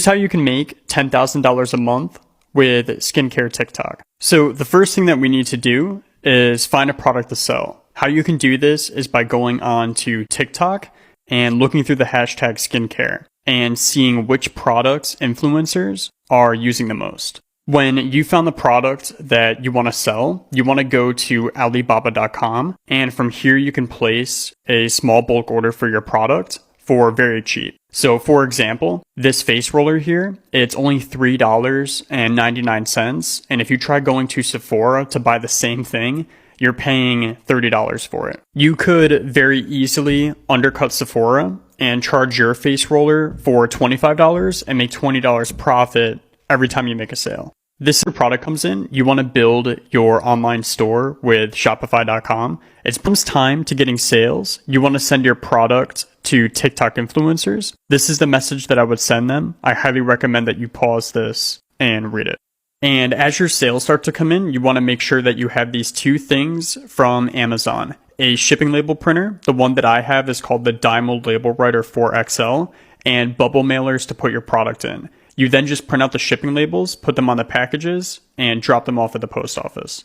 Here's how you can make $10,000 a month with skincare TikTok. So the first thing that we need to do is find a product to sell. How you can do this is by going on to TikTok and looking through the hashtag skincare and seeing which products influencers are using the most. When you found the product that you want to sell, you want to go to Alibaba.com, and from here you can place a small bulk order for your product for very cheap. So for example, this face roller here, it's only $3.99. And if you try going to Sephora to buy the same thing, you're paying $30 for it. You could very easily undercut Sephora and charge your face roller for $25 and make $20 profit every time you make a sale. This product comes in, you want to build your online store with Shopify.com. It's time to getting sales. You want to send your product to TikTok influencers. This is the message that I would send them. I highly recommend that you pause this and read it. And as your sales start to come in, you want to make sure that you have these two things from Amazon. A shipping label printer. The one that I have is called the Diamond Label Writer 4XL, and bubble mailers to put your product in. You then just print out the shipping labels, put them on the packages, and drop them off at the post office.